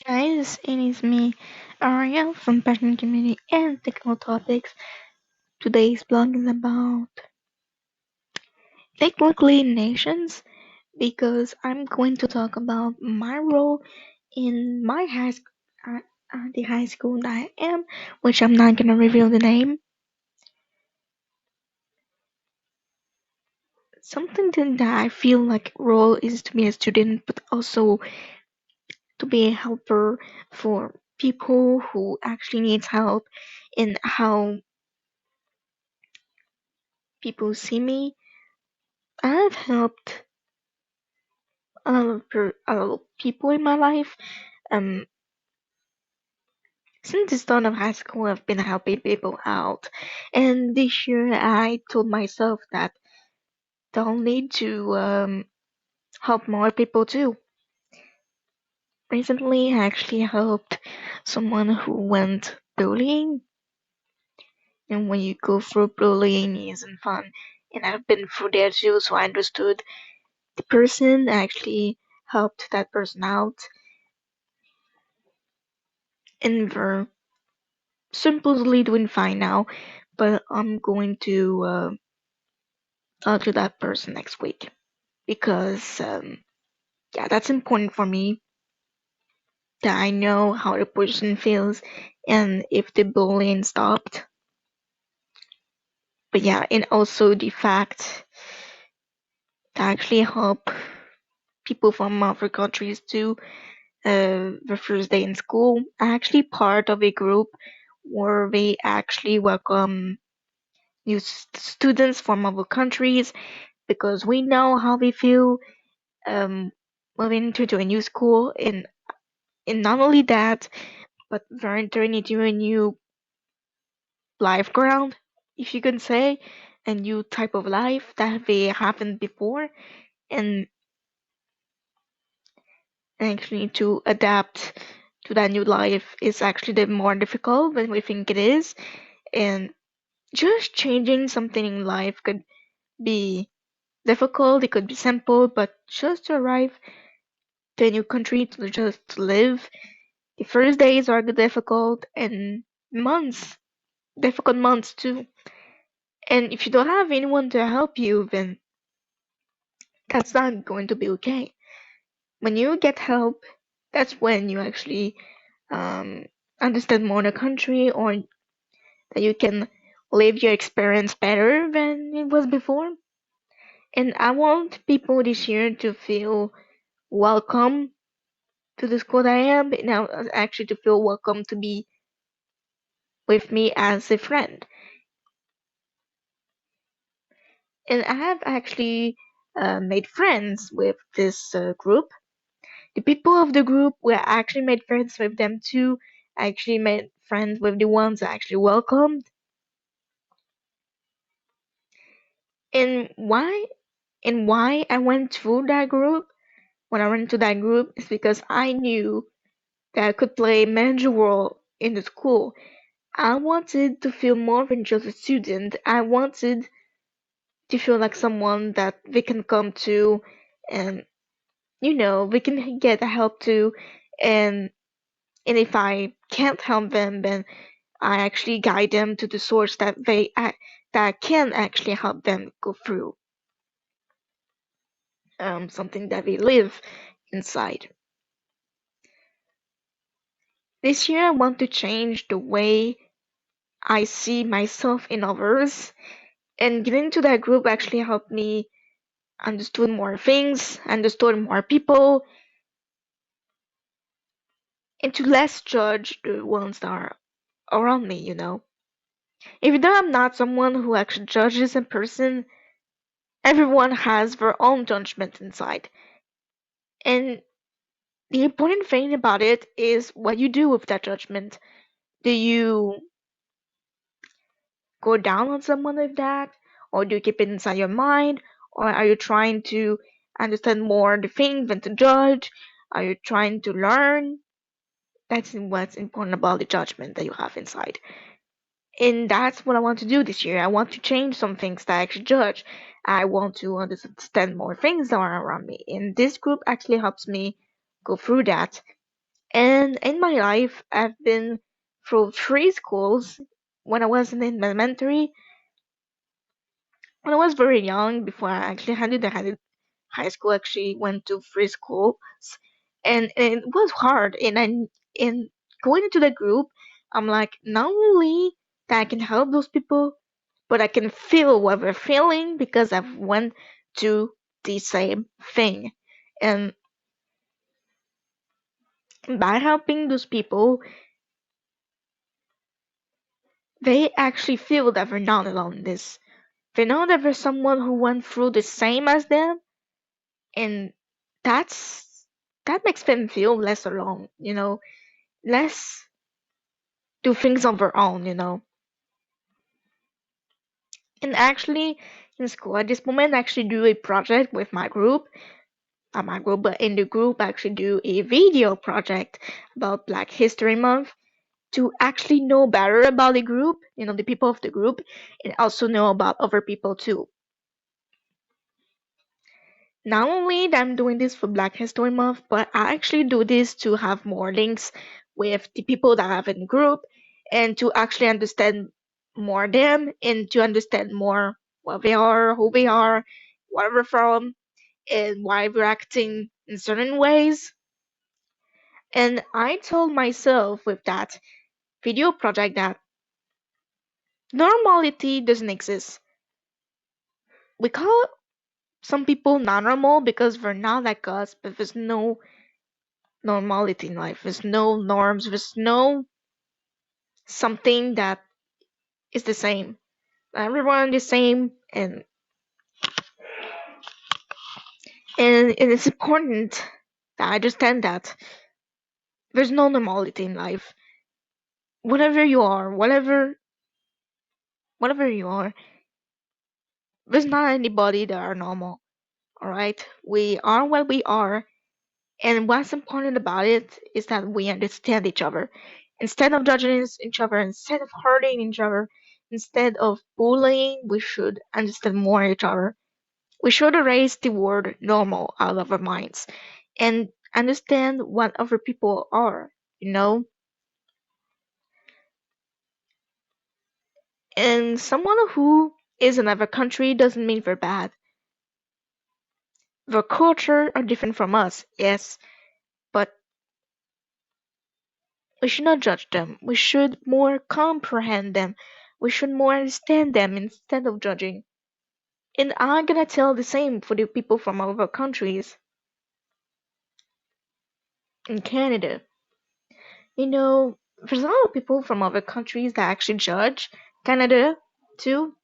Guys, it is me, Ariel from Passion Community and Technical Topics. Today's blog is about technically nations because I'm going to talk about my role in my the high school that I am, which I'm not gonna reveal the name. Something that I feel like role is to be a student, but also to be a helper for people who actually needs help in how people see me. I've helped a lot of people in my life. Um, since the start of high school, I've been helping people out, and this year I told myself that I'll need to help more people too. Recently, I actually helped someone who went bullying, and when you go through bullying, it isn't fun. And I've been through there too, so I understood the person. I actually helped that person out, and we're supposedly doing fine now, but I'm going to talk to that person next week because yeah, that's important for me that I know how the person feels and if the bullying stopped. But yeah, and also the fact to actually help people from other countries too. The first day in school, I'm actually part of a group where we actually welcome new students from other countries because we know how we feel um, moving to a new school, and not only that, but we're entering into a new life ground, if you can say, a new type of life that we haven't before, and actually to adapt to that new life is actually the more difficult than we think it is, and just changing something in life could be difficult, it could be simple, but just to arrive to a new country to just live. The first days are difficult and months, difficult months too. And if you don't have anyone to help you, then that's not going to be okay. When you get help, that's when you actually um, understand more the country or that you can live your experience better than it was before. And I want people this year to feel welcome to the school that I am, and now actually to feel welcome to be with me as a friend. And I have actually made friends with this group. The people of the group were actually made friends with them too. I actually made friends with the ones I actually welcomed. And why I went through that group when I went to that group is because I knew that I could play a major role in the school. I wanted to feel more than just a student. I wanted to feel like someone that we can come to and we can get help to, and if I can't help them, then I actually guide them to the source that can actually help them go through something that we live inside. This year I want to change the way I see myself in others, and getting to that group actually helped me understood more things, understood more people, and to less judge the ones that are around me. Even though I'm not someone who actually judges a person, everyone has their own judgment inside. And the important thing about it is what you do with that judgment. Do you go down on someone with that? Or do you keep it inside your mind? Or are you trying to understand more the things than to judge? Are you trying to learn? That's what's important about the judgment that you have inside. And that's what I want to do this year. I want to change some things that I actually judge. I want to understand more things that are around me. And this group actually helps me go through that. And in my life, I've been through three schools. When I was in elementary, when I was very young, before I actually handed the high school, actually went to three schools, and it was hard. And going into the group, I'm like, not only that I can help those people, but I can feel what they're feeling because I've went to the same thing. And by helping those people, they actually feel that they're not alone in this. They know that there's someone who went through the same as them, and that makes them feel less alone, less do things on their own, And actually, in school at this moment, I actually do a project with my group, not my group, but in the group, I actually do a video project about Black History Month to actually know better about the group, the people of the group, and also know about other people too. Not only that I'm doing this for Black History Month, but I actually do this to have more links with the people that I have in the group and to actually understand more them and to understand more what they are, who they are, where we're from, and why we're acting in certain ways. And I told myself with that video project that normality doesn't exist. We call some people not normal because they're not like us, but there's no normality in life. There's no norms. There's no something that is the same. Everyone is the same, and it's important that I understand that there's no normality in life. Whatever you are, whatever you are, there's not anybody that are normal. All right, we are what we are, and what's important about it is that we understand each other. Instead of judging each other, instead of hurting each other, instead of bullying, we should understand more each other. We should erase the word normal out of our minds and understand what other people are, you know? And someone who is in another country doesn't mean they're bad. Their culture are different from us, yes, but we should not judge them. We should more comprehend them. We should more understand them instead of judging. And I'm gonna tell the same for the people from other countries in Canada. There's a lot of people from other countries that actually judge Canada too.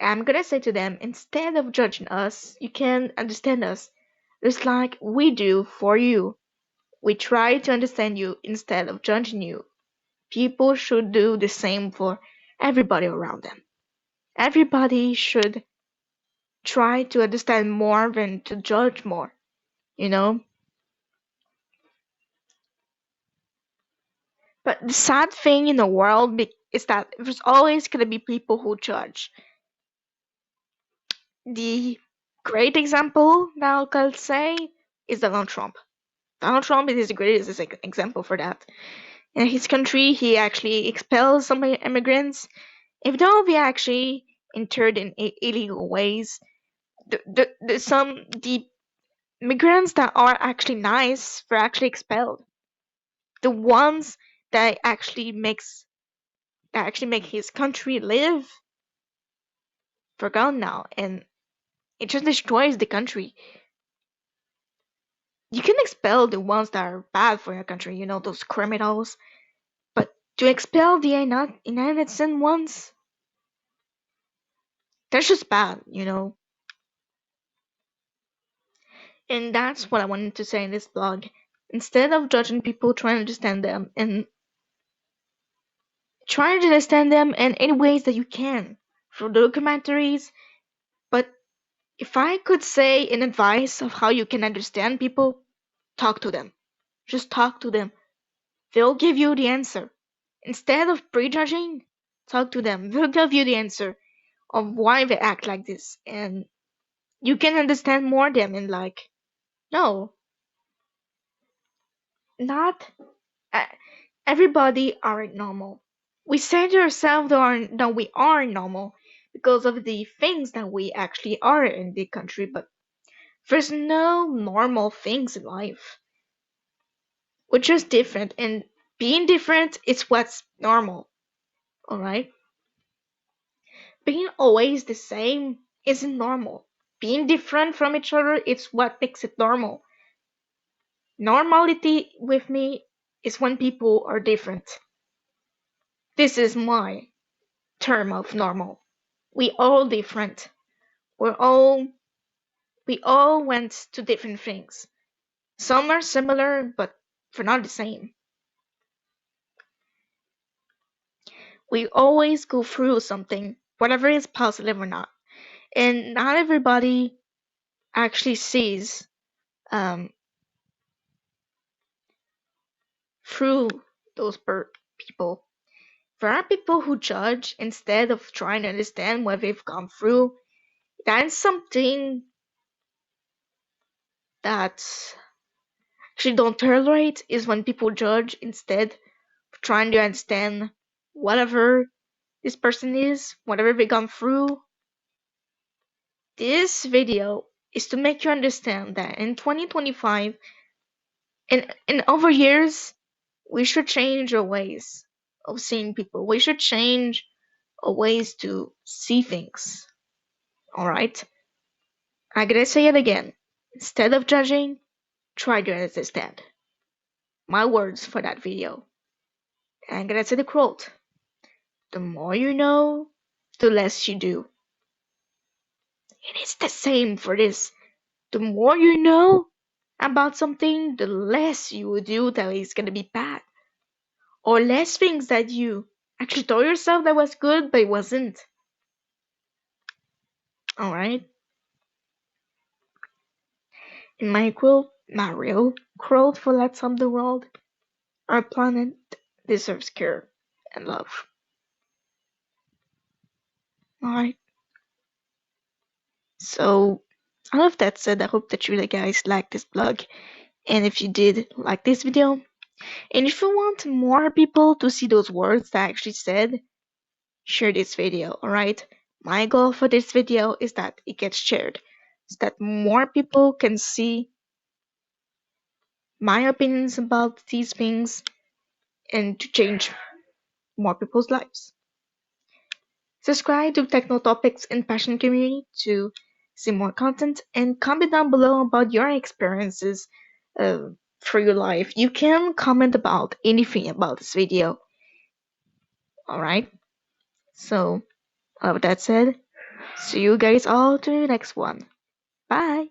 I'm gonna say to them, instead of judging us, you can understand us. Just like we do for you. We try to understand you instead of judging you. People should do the same for everybody around them. Everybody should try to understand more than to judge more, you know? But the sad thing in the world is that there's always going to be people who judge. The great example that I could say is Donald Trump. Donald Trump is the greatest example for that. In his country, he actually expels some immigrants, even though they actually entered in illegal ways. The migrants that are actually nice, they're actually expelled. The ones that actually make his country live, they're gone now, and it just destroys the country. You can expel the ones that are bad for your country, those criminals, but to expel the innocent ones, that's just bad. And that's what I wanted to say in this blog. Instead of judging people, try to understand them and try to understand them in any ways that you can through documentaries. But if I could say an advice of how you can understand people, talk to them. Just talk to them. They'll give you the answer. Instead of prejudging, talk to them. They'll give you the answer of why they act like this. And you can understand more them and like, no, not uh, everybody aren't normal. We say to ourselves that we are normal because of the things that we actually are in the country, but there's no normal things in life. We're just different, and being different is what's normal, alright? Being always the same isn't normal. Being different from each other is what makes it normal. Normality with me is when people are different. This is my term of normal. We all different. We're all we all went to different things. Some are similar, but they're not the same. We always go through something, whatever is positive or not. And not everybody actually sees um, through those people. There are people who judge instead of trying to understand what they've gone through. That's something that actually don't tolerate is when people judge instead of trying to understand whatever this person is, whatever they've gone through. This video is to make you understand that in 2025, in over years, we should change our ways of seeing people. We should change our ways to see things. Alright? I'm gonna say it again. Instead of judging, try to understand. My words for that video. And I'm gonna say the quote. The more you know, the less you do. And it's the same for this. The more you know about something, the less you will do that is gonna be bad. Or less things that you actually told yourself that was good, but it wasn't. Alright? In my quote, my real quote for Let's Help the World, our planet deserves care and love. Alright? So, all of that said, I hope that you guys liked this blog. And if you did like this video, and if you want more people to see those words that I actually said, share this video, alright? My goal for this video is that it gets shared, so that more people can see my opinions about these things and to change more people's lives. Subscribe to Techno Topics and Passion Community to see more content and comment down below about your experiences for your life. You can comment about anything about this video. Alright? So, with that said, see you guys all to the next one. Bye!